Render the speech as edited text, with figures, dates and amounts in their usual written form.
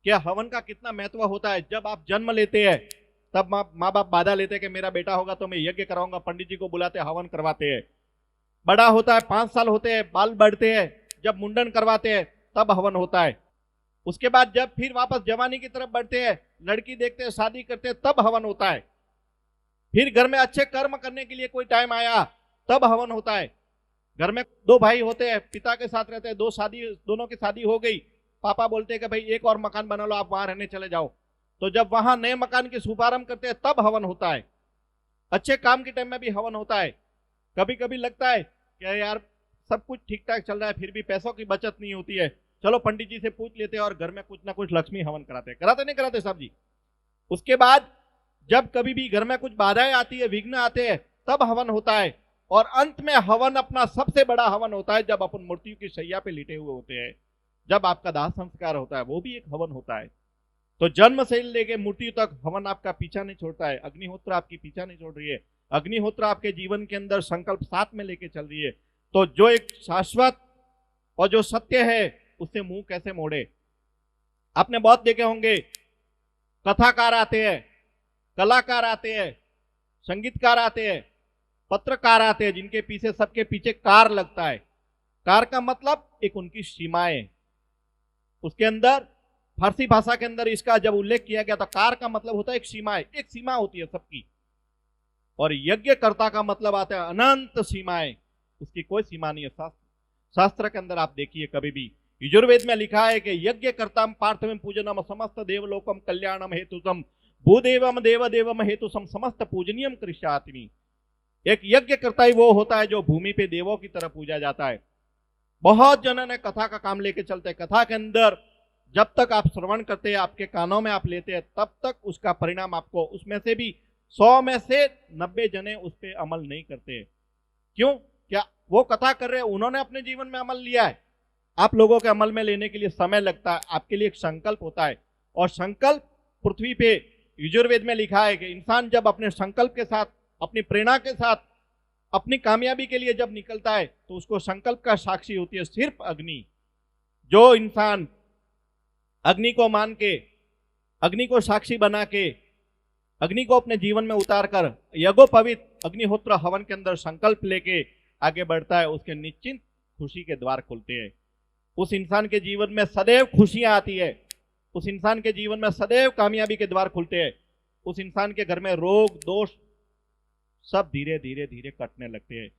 कि हवन का कितना महत्व होता है। जब आप जन्म लेते हैं तब माँ बाप वादा लेते हैं कि मेरा बेटा होगा तो मैं यज्ञ कराऊंगा, पंडित जी को बुलाते हवन करवाते हैं। बड़ा होता है, 5 साल होते हैं, बाल बढ़ते हैं, जब मुंडन करवाते हैं तब हवन होता है। उसके बाद जब फिर वापस जवानी की तरफ बढ़ते हैं, लड़की देखते हैं, शादी करते हैं, तब हवन होता है। फिर घर में अच्छे कर्म करने के लिए कोई टाइम आया तब हवन होता है। घर में 2 भाई होते हैं, पिता के साथ रहते हैं, दोनों की शादी हो गई, पापा बोलते हैं कि भाई एक और मकान बना लो, आप वहां रहने चले जाओ। तो जब वहां नए मकान की शुभारंभ करते हैं तब हवन होता है। अच्छे काम के टाइम में भी हवन होता है। कभी कभी लगता है कि यार सब कुछ ठीक ठाक चल रहा है फिर भी पैसों की बचत नहीं होती है, चलो पंडित जी से पूछ लेते हैं और घर में कुछ ना कुछ लक्ष्मी हवन कराते हैं। कराते नहीं कराते साहब जी? उसके बाद जब कभी भी घर में कुछ बाधाएं आती है, विघ्न आते हैं, तब हवन होता है। और अंत में हवन अपना सबसे बड़ा हवन होता है जब अपन मृत्यु की शैया पे लेटे हुए होते हैं, जब आपका दाह संस्कार होता है, वो भी एक हवन होता है। तो जन्म से लेके मृत्यु तक हवन आपका पीछा नहीं छोड़ता है, अग्निहोत्र आपकी पीछा नहीं छोड़ रही है। अग्निहोत्र आपके जीवन के अंदर संकल्प साथ में लेके चल रही है। तो जो एक शाश्वत और जो सत्य है उससे मुंह कैसे मोड़े। आपने बहुत देखे होंगे, कथाकार आते हैं, कलाकार आते हैं, संगीतकार आते हैं, पत्रकार आते हैं, जिनके पीछे सबके पीछे कार लगता है। कार का मतलब एक उनकी सीमाएं, उसके अंदर फारसी भाषा के अंदर इसका जब उल्लेख किया गया तो कार का मतलब होता है एक सीमाएं, एक सीमा होती है सबकी। और यज्ञकर्ता का मतलब आता है अनंत सीमाएं, उसकी कोई सीमा नहीं है। शास्त्र के अंदर आप देखिए, कभी भी यजुर्वेद में लिखा है कि यज्ञकर्ताम पार्थम पूजनम समस्त देवलोकम कल्याणम हेतुसम भूदेवम देवदेवम हेतुसम समस्त पूजनीयम कृष्यात्मी। एक यज्ञकर्ता ही वो होता है जो भूमि पे देवों की तरह पूजा जाता है। बहुत जनों ने कथा का काम लेके चलते हैं। कथा के अंदर जब तक आप श्रवण करते हैं, आपके कानों में आप लेते हैं, तब तक उसका परिणाम आपको, उसमें से भी 100 में से 90 जने उस पर अमल नहीं करते। क्यों? क्या वो कथा कर रहे हैं, उन्होंने अपने जीवन में अमल लिया है। आप लोगों के अमल में लेने के लिए समय लगता है, आपके लिए एक संकल्प होता है। और संकल्प पृथ्वी पे यजुर्वेद में लिखा है कि इंसान जब अपने संकल्प के साथ, अपनी प्रेरणा के साथ, अपनी कामयाबी के लिए जब निकलता है तो उसको संकल्प का साक्षी होती है सिर्फ अग्नि। जो इंसान अग्नि को मान के, अग्नि को साक्षी बना के, अग्नि को अपने जीवन में उतार कर यज्ञोपवीत अग्निहोत्र हवन के अंदर संकल्प लेके आगे बढ़ता है, उसके निश्चिंत खुशी के द्वार खुलते हैं। उस इंसान के जीवन में सदैव खुशियां आती है, उस इंसान के जीवन में सदैव कामयाबी के द्वार खुलते हैं। उस इंसान के घर में रोग दोष सब धीरे धीरे धीरे कटने लगते हैं।